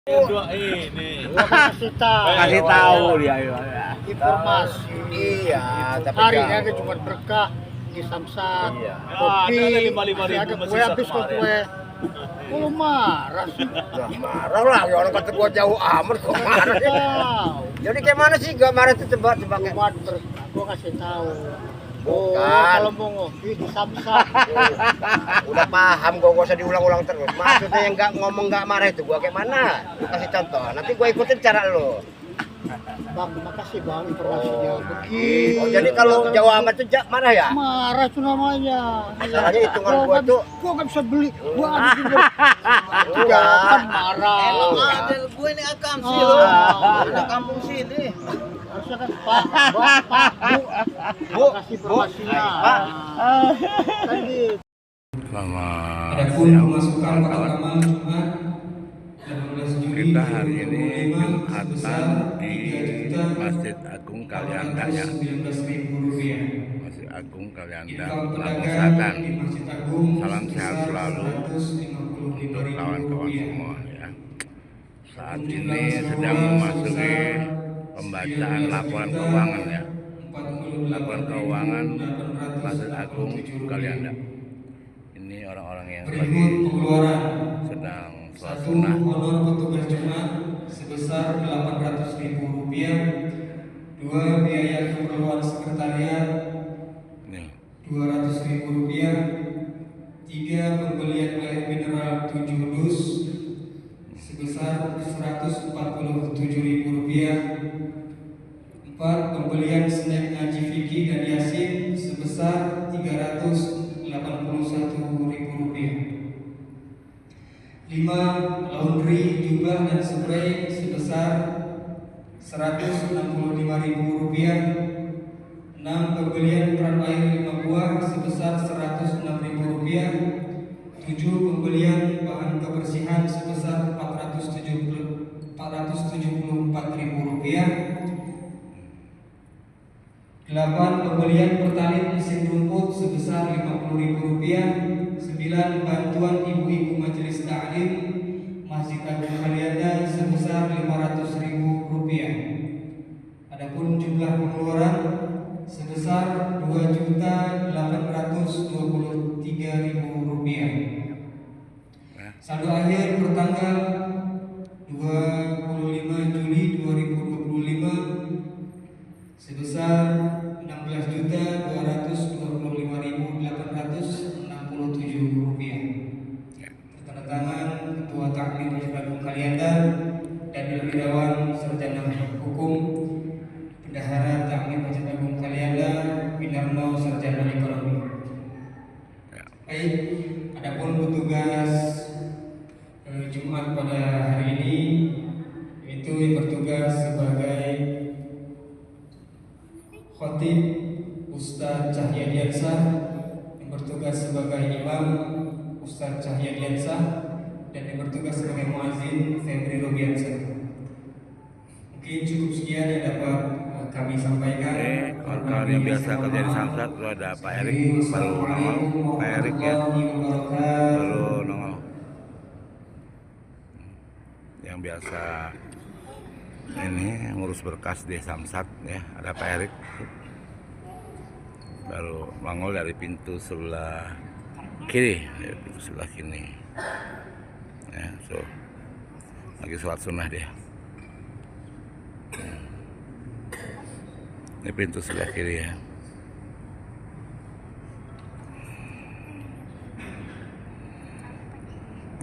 Dua ini. Kasih tahu. Kasih tahu dia ya. Informasi. Iya, tapi Hari jauh. ini cuma berkah di Samsat. Iya. Kopi, Ada 5.000 ada masih kue habis kok kemarin. kue. Kok marah sih? Nah, marah lah, ya orang kata gua jauh amat kok marah. Tahu. Jadi kayak mana sih gak marah itu coba Cuma kayak berkah. Gua kasih tahu. Oh, Bukan. kalau mau ngopi di Samsat. Udah paham gua gak usah diulang-ulang terus. Maksudnya yang nggak ngomong nggak marah itu gua kayak mana? Gua kasih contoh. Nanti gua ikutin cara lo. Bang, makasih bang informasinya. Begini. Oh, jadi kalau jauh amat tuh marah ya? Marah itu namanya. Masalahnya hitungan gua tuh Gua nggak bisa beli. Gua ada juga. enggak. Kan marah. Ada gue ini akam sih Oh. lo. Ada kampung sini. Harusnya kan Pak, Bapak, Bu, kasih informasinya. Kan gitu. Selamat Adapun siang pemasukan pada kawan-kawan. amal Jumat 18 Juli Kita hari ini 2025 sebesar Jumatan di Masjid Agung Kalianda ya. Rp419.000. Masjid Agung Kalianda, Infak Lampung pedagang Selatan. di Masjid Agung Salam sehat sebesar selalu untuk kawan-kawan Rp455.000. semua ya. Saat ini sedang memasuki pembacaan laporan keuangan ya. Laporan keuangan Masjid Agung Kalianda. Ini orang-orang yang Berikut lagi pengeluaran. sedang sholat 1. sunnah. Honor petugas Jumat sebesar Rp800.000. 2. Biaya keperluan sekretariat Nih, Rp200.000. 3. Pembelian air mineral 7 dus sebesar Rp147.000. 4. Pembelian snack ngaji fikih dan yasin sebesar Rp381.000. 5. Laundry, jubah dan spray sebesar Rp165.000. 6. Pembelian keran air 5 buah sebesar Rp106.000. 7. Pembelian bahan kebersihan sebesar Rp474.000. 8. Pembelian pertalite mesin rumput sebesar Rp50.000. 9. Bantuan ibu-ibu majelis taklim Masjid Agung Kalianda sebesar Rp500.000. Adapun jumlah pengeluaran sebesar Rp2.823.000. Saldo akhir pertanggal 25 Juli 2025 sebesar Rp16.225.867. Tertandatangan Ketua Takmir Masjid Agung Kalianda dan Ilmiawan Sarjana Hukum Bendahara Takmir Masjid Agung Kalianda Winarno Sarjana Ekonomi. Baik, adapun petugas Jumat pada hari ini yaitu yang bertugas sebagai Khotib Ustadz Cahyadiansah, yang bertugas sebagai Imam Ustadz Cahyadiansah, dan yang bertugas sebagai muazzin Febri Robiansah. Mungkin cukup sekian yang dapat kami sampaikan. kawan-kawan yang biasa kerja di Samsat, itu ada Pak Erik baru nongol. Pak Erik ya, baru nongol. Yang biasa ini ngurus berkas di Samsat ya, ada Pak Erik baru nongol dari pintu sebelah kiri ya, pintu sebelah kiri ya. So lagi sholat sunnah dia. Ini pintu sebelah kiri ya.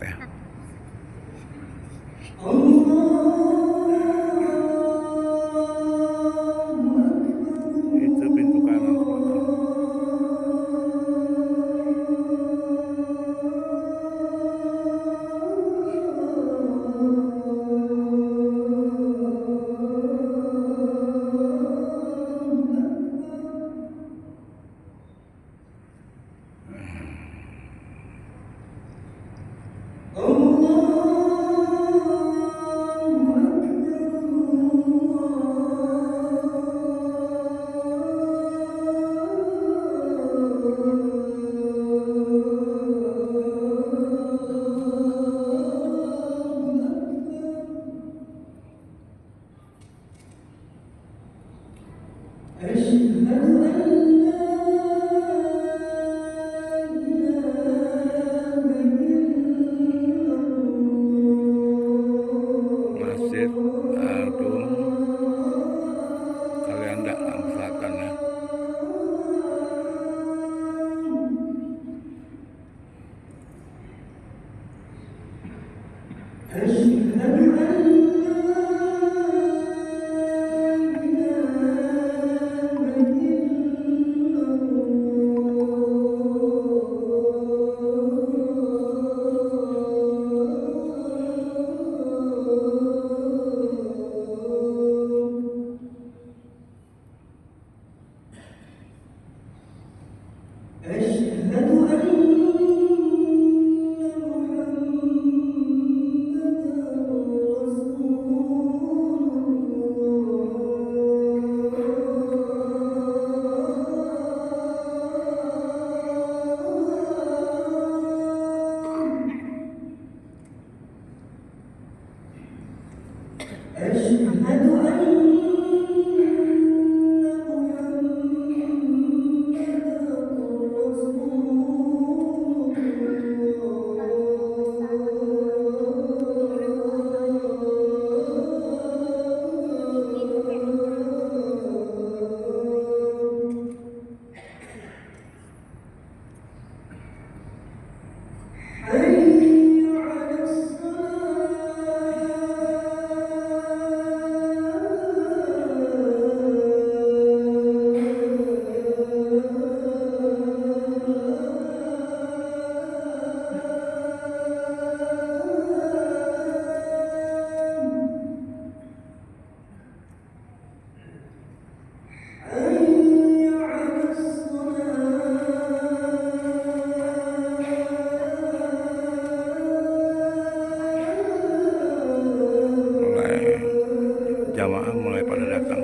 Ya. Itu pintu kanan sebelah kanan. Jamaah mulai pada datang.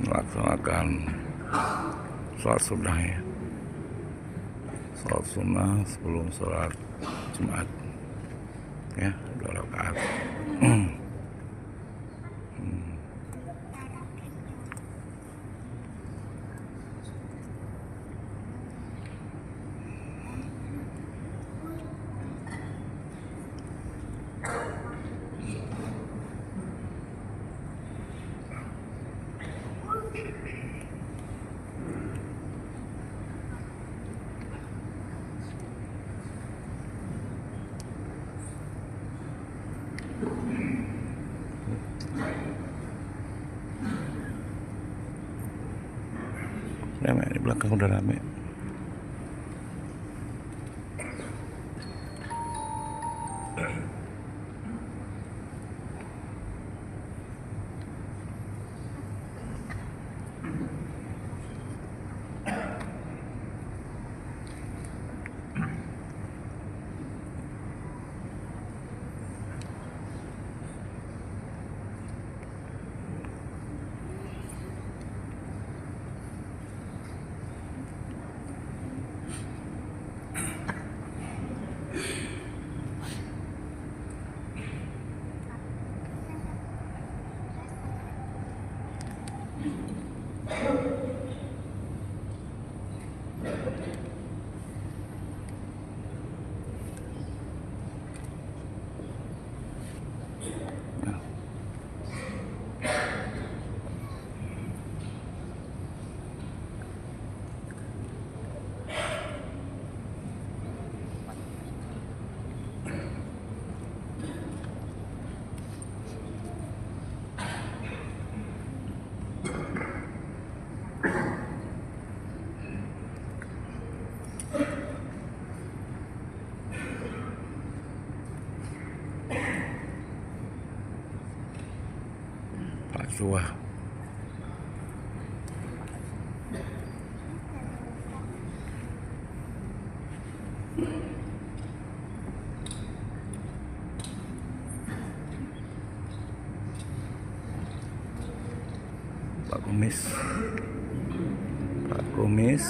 Melaksanakan sholat sunnah ya, sholat sunnah sebelum sholat Jumat ya, 2 rakaat. Rame, di belakang udah rame. Pak Suah. Pak Kumis, Pak Kumis,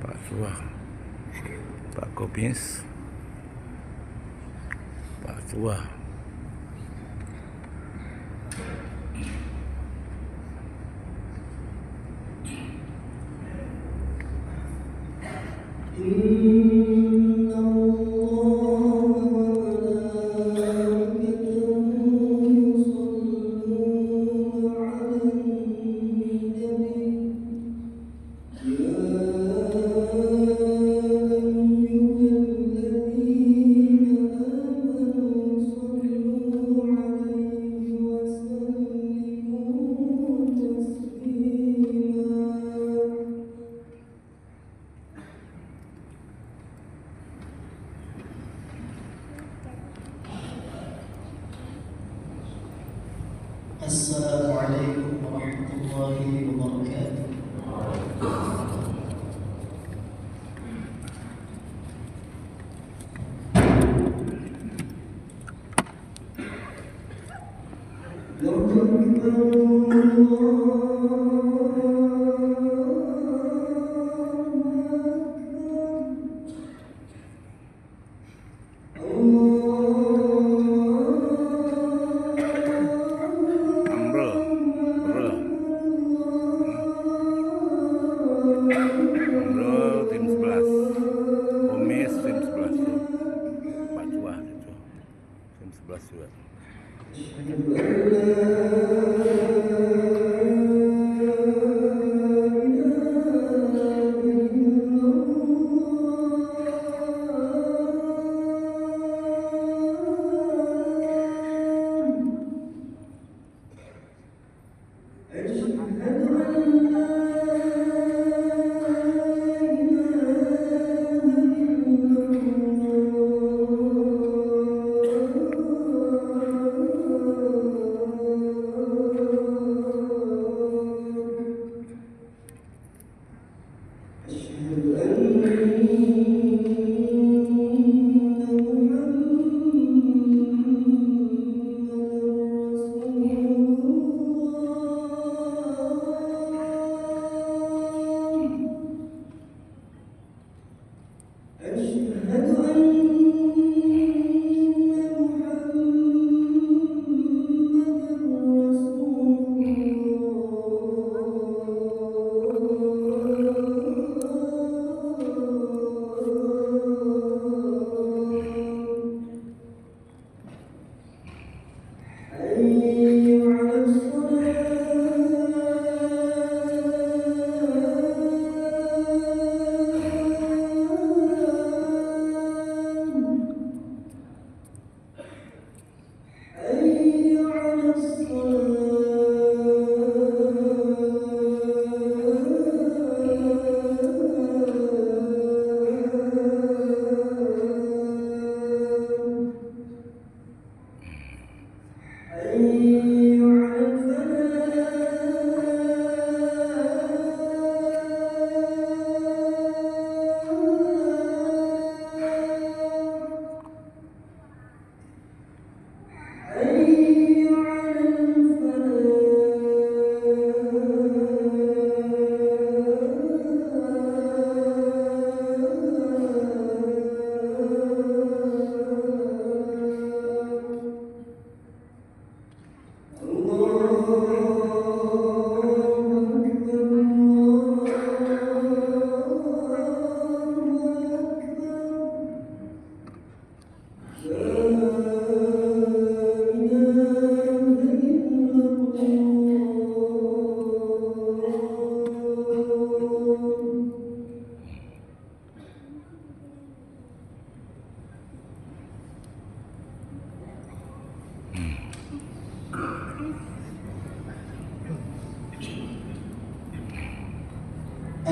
Pak Suah, Pak Kumis, Pak Suah. Assalamualaikum warahmatullahi wabarakatuh. Ambrol, bro. Ambrol tim 11. Kumis tim 11 tuh. Pak Suah itu. Tim 11 juga.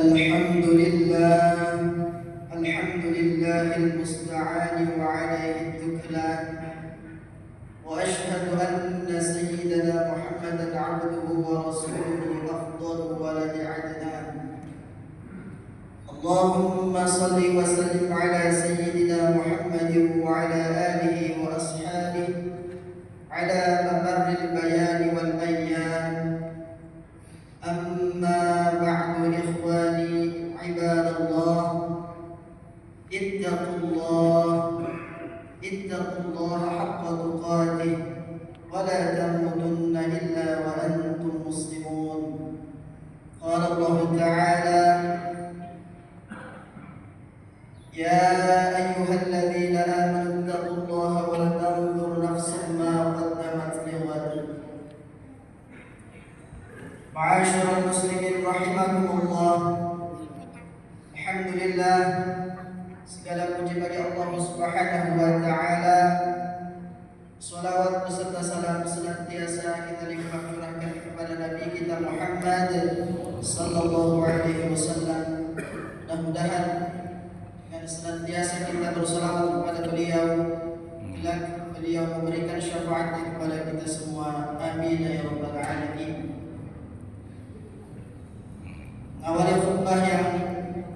الحمد لله المستعان وعليه التكلان، وأشهد أن سيدنا محمدا عبده ورسوله أفضل ولد عدنان. اللهم صل وسلم على سيدنا محمد وعلى آله وأصحابه على ممر البيان والأيام. أما بعد إخواني عباد الله، اتقوا الله حق تقاته ولا تموتن إلا وأنتم مسلمون. قال الله تعالى: يا أيها الذين آمنوا اتقوا الله ولتنظر نفس ما قدمت لغد. معاشر المسلمين rahimakumullah, alhamdulillah, segala puji bagi Allah Subhanahu wa taala. Salawat beserta salam senantiasa kita limpahkan kepada Nabi kita Muhammad sallallahu alaihi wasallam. Mudah-mudahan dengan senantiasa kita bersalawat kepada beliau, bila beliau memberikan syafaatnya kepada kita semua. Amin ya rabbal alamin. Awal khutbah yang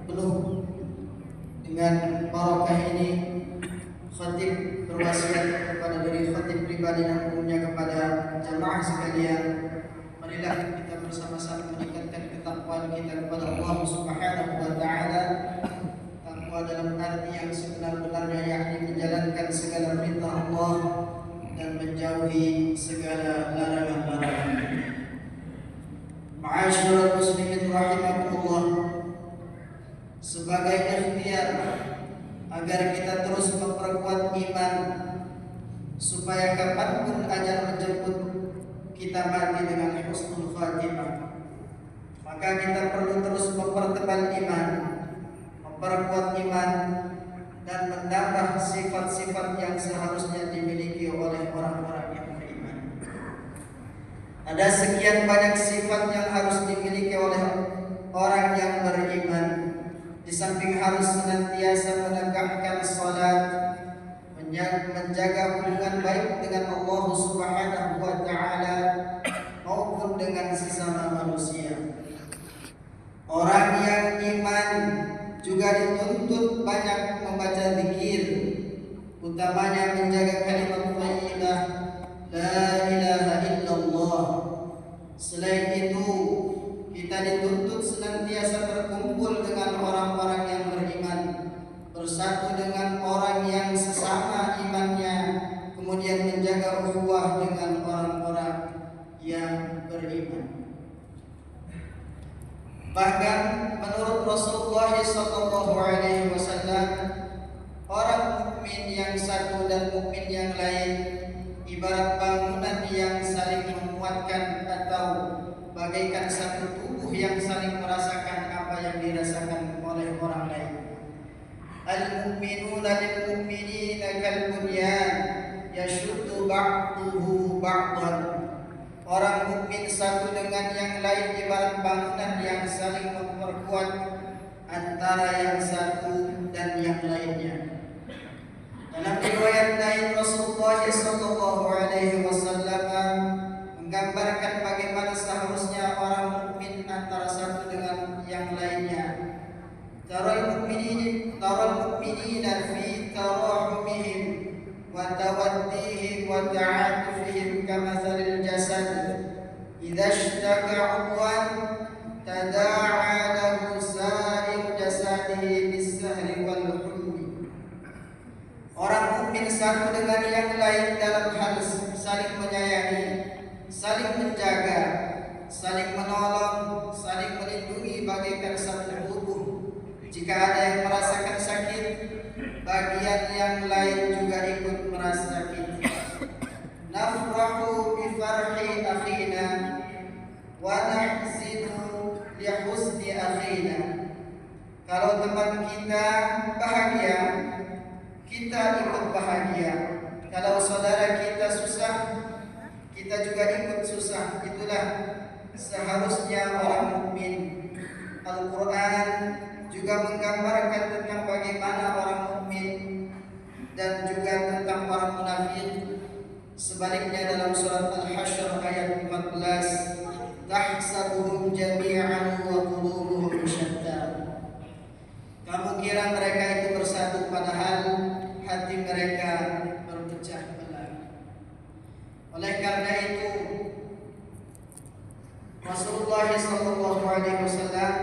penuh dengan barakah ini, khatib berwasiat kepada diri khatib pribadi dan umumnya kepada jamaah sekalian, marilah kita bersama-sama meningkatkan ketakwaan kita kepada Allah Subhanahu wa taala. Takwa dalam arti yang sebenar-benarnya, yakni menjalankan segala perintah Allah dan menjauhi segala larangan-larangan. Ma'asyiral muslimin rahimakumullah, sebagai ikhtiar agar kita terus memperkuat iman supaya kapanpun ajal menjemput kita mati dengan husnul khatimah, maka kita perlu terus mempertebal iman, memperkuat iman, dan menambah sifat-sifat yang seharusnya dimiliki oleh orang-orang yang beriman. Ada sekian banyak sifat yang harus dimiliki oleh orang yang beriman. Di samping harus senantiasa menegakkan salat, menjaga hubungan baik dengan Allah Subhanahu wa taala maupun dengan sesama manusia. Orang yang iman juga dituntut banyak membaca zikir, utamanya menjaga kalimat thayyibah la ilaha illallah. Selain itu, kita dituntut senantiasa berkumpul dengan orang-orang yang beriman, bersatu dengan orang yang sesama imannya, kemudian menjaga ukhuwah dengan orang-orang yang beriman. Bahkan menurut Rasulullah SAW, orang mukmin yang satu dan mukmin yang lain ibarat bangunan yang saling menguatkan atau bagaikan satu tubuh yang saling merasakan apa yang dirasakan oleh orang lain. Al-mu'minuna lil-mu'minina kal-bunyan yashuddu ba'duhu ba'dan. Orang mukmin satu dengan yang lain ibarat bangunan yang saling memperkuat antara yang satu dan yang lainnya. Dalam riwayat lain, Rasulullah SAW menggambarkan bagaimana seharusnya orang mukmin antara satu dengan yang lainnya. Taral mu'minina fi tarahumihim wa tawaddihim wa ta'atufihim kamathalil jasad idza ishtaka 'udwan tada'a lahu sa'iru jasadihi bis-sahri wal hummi. Orang mukmin satu dengan yang lain dalam hal saling menyayangi, saling menjaga, saling menolong, saling melindungi bagaikan satu tubuh. Jika ada yang merasakan sakit, bagian yang lain juga ikut merasa sakit. Nafrahu bi farhi akhina wa nahzinu li husni akhina. Kalau teman kita bahagia, kita ikut bahagia. Kalau saudara kita susah, kita juga ikut susah. Itulah seharusnya orang mukmin. Al-Quran juga menggambarkan tentang bagaimana orang mukmin dan juga tentang orang munafik. Sebaliknya dalam surat Al-Hasyr ayat 14, tahsabuhum jami'an wa qulubuhum syatta. Kamu kira mereka itu bersatu, padahal hati mereka berpecah belah. Oleh karena itu Rasulullah sallallahu alaihi wasallam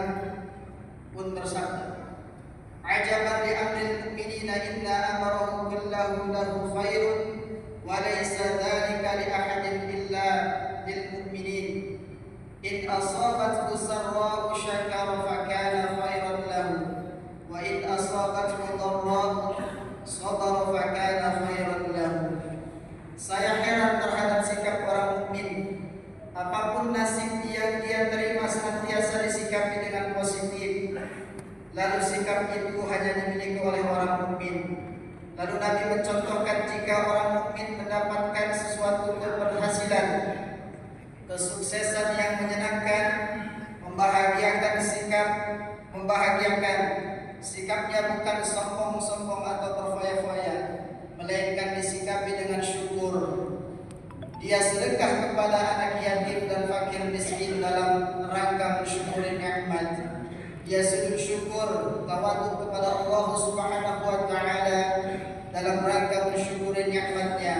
pun bersabda, "Ajaban li amril mu'minina inna amrahu kullahu lahu khairun wa laysa dhalika li ahadin illa lil mu'minin. In asabathu sarra'u syakara fa kana khairan lahu wa in asabathu dharra'u sabara fa kana khairan lahu." Saya heran terhadap sikap orang mukmin. Apapun nasib yang dia terima senantiasa disikapi dengan positif. Lalu sikap itu hanya dimiliki oleh orang mukmin. Lalu Nabi mencontohkan jika orang mukmin mendapatkan sesuatu keberhasilan, kesuksesan yang menyenangkan, membahagiakan, sikapnya bukan sombong-sombong atau berfoya-foya, melainkan disikapi dengan syukur. Dia sedekah kepada anak yatim dan fakir miskin dalam rangka mensyukuri nikmat. Dia sujud syukur tawadhu kepada Allah Subhanahu wa taala dalam rangka mensyukuri nikmatnya.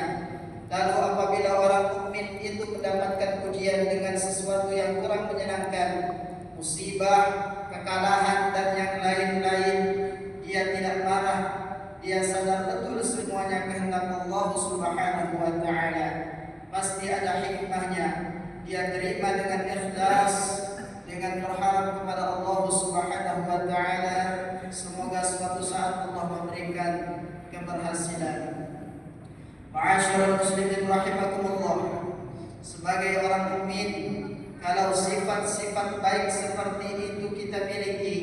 Lalu apabila orang mukmin itu mendapatkan ujian dengan sesuatu yang kurang menyenangkan, musibah, kekalahan dan yang lain-lain, dia tidak marah. Dia sadar betul semuanya kehendak Allah Subhanahu wa taala. Pasti ada hikmahnya. Dia terima dengan ikhlas, dengan berharap kepada Allah Subhanahu wa taala. Semoga suatu saat Allah memberikan keberhasilan. Ma'asyiral muslimin rahimakumullah. Sebagai orang mukmin, kalau sifat-sifat baik seperti itu kita miliki,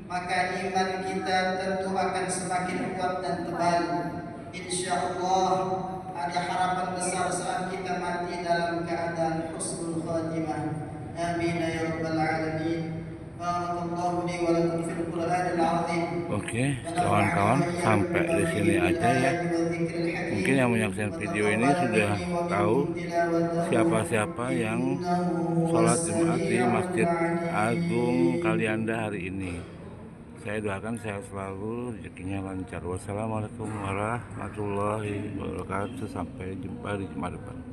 maka iman kita tentu akan semakin kuat dan tebal. Insyaallah ada harapan besar saat kita mati dalam keadaan husnul khatimah. Amin ya rabbal alamin. Barakallahu li wa lakum fil Qur'anil azim. Oke, kawan-kawan, sampai di sini aja ya. Mungkin yang menyaksikan video ini sudah tahu siapa-siapa yang sholat Jumat di Masjid Agung Kalianda hari ini. Saya doakan sehat selalu, rezekinya lancar. Wassalamualaikum warahmatullahi wabarakatuh. Sampai jumpa di Jumat depan.